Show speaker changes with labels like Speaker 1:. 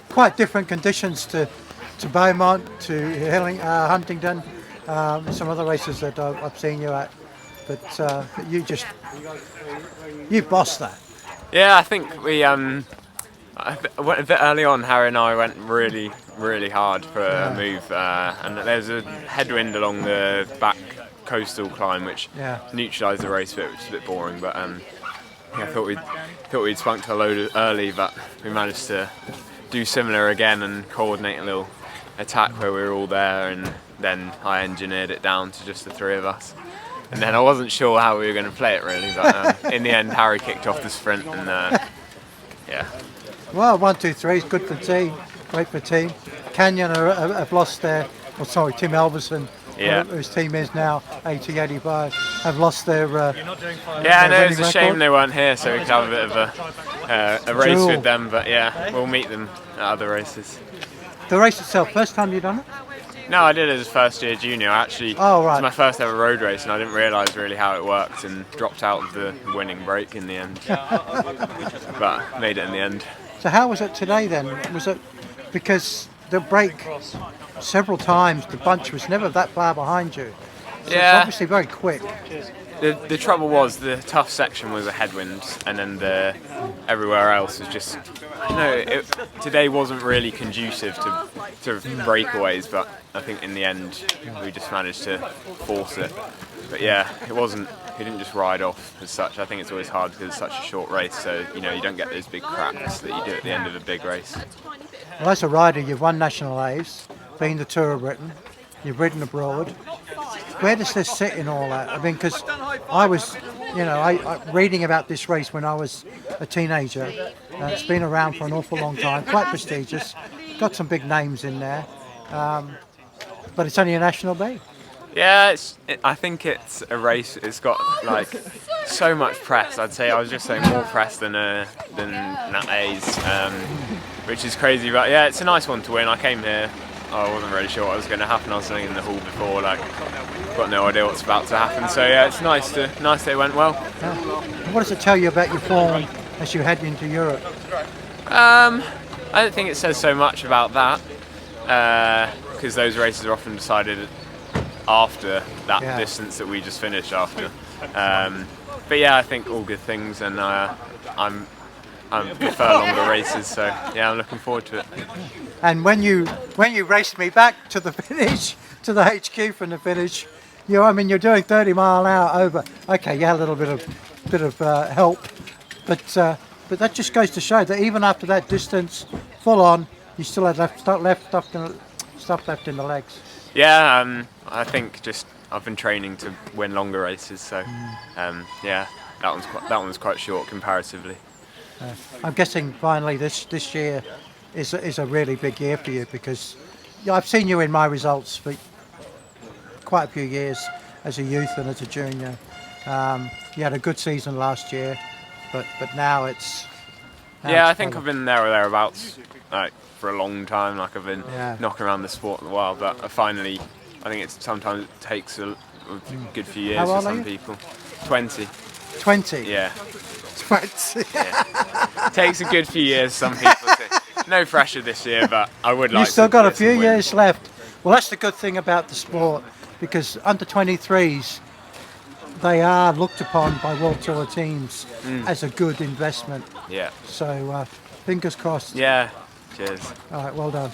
Speaker 1: Quite different conditions to Beaumont, to Huntingdon, some other races that I've seen you at. But you bossed that.
Speaker 2: Yeah, I think we went a bit early on. Harry and I went really hard for a move, and there's a headwind along the back coastal climb which neutralised the race a bit, which is a bit boring. But I thought we'd spunked a load early, but we managed to do similar again and coordinate a little attack where we were all there, and then I engineered it down to just the three of us. And then I wasn't sure how we were going to play it really, but in the end Harry kicked off the sprint, and yeah.
Speaker 1: Well, 1, 2, 3 is good for the team, great for the team. Canyon have lost their, Tim Elverson, whose team is now 80-85, have lost their
Speaker 2: yeah, no, it was a shame they weren't here, so we could have a bit of a race with them, but yeah, we'll meet them at other races.
Speaker 1: The race itself, first time you've done it?
Speaker 2: No, I did it as a first year junior. Actually, it was my first ever road race, and I didn't realise really how it worked, and dropped out of the winning break in the end. But made it in the end.
Speaker 1: So how was it today then? Was it because the break several times, the bunch was never that far behind you? So it's obviously very quick.
Speaker 2: The trouble was the tough section was a headwind, and then everywhere else was just, today wasn't really conducive to breakaways, but I think in the end we just managed to force it. But yeah, we didn't just ride off as such. I think it's always hard because it's such a short race, so you don't get those big cracks that you do at the end of a big race.
Speaker 1: Well, as a rider, you've won national A's, been the Tour of Britain, you've ridden abroad. Where does this sit in all that? I mean, because I was, reading about this race when I was a teenager. It's been around for an awful long time, quite prestigious, got some big names in there, but it's only a national day.
Speaker 2: Yeah, I think it's a race. It's got so much press. I'd say I was just saying more press than Nat A's, which is crazy. But yeah, it's a nice one to win. I came here. I wasn't really sure what was going to happen. I was sitting in the hall before, got no idea what's about to happen. So yeah, it's nice that it went well.
Speaker 1: Yeah. What does it tell you about your form as you head into Europe?
Speaker 2: I don't think it says so much about that, because those races are often decided after that distance that we just finished after. But yeah, I think all good things, and I prefer longer races, so yeah, I'm looking forward to it.
Speaker 1: And when you raced me back to the finish, to the HQ from the finish, you're doing 30 mile an hour over. Okay, you had a little bit of help, but that just goes to show that even after that distance, full on, you still had stuff left in the legs.
Speaker 2: Yeah, I think just I've been training to win longer races, so yeah, that one was quite short comparatively.
Speaker 1: I'm guessing finally this year is a really big year for you, because I've seen you in my results for quite a few years as a youth and as a junior. You had a good season last year, but now it's...
Speaker 2: I think I've been there or thereabouts for a long time. I've been knocking around the sport a while, but I think sometimes it takes a good few years for some people. 20.
Speaker 1: 20?
Speaker 2: Yeah.
Speaker 1: 20?
Speaker 2: Yeah. It takes a good few years, some people say. No pressure this year, but I would like to.
Speaker 1: You've still got a few years left. Well, that's the good thing about the sport, because under 23s, they are looked upon by World Tour teams as a good investment.
Speaker 2: Yeah.
Speaker 1: So, fingers crossed.
Speaker 2: Yeah. Cheers.
Speaker 1: All right, well done.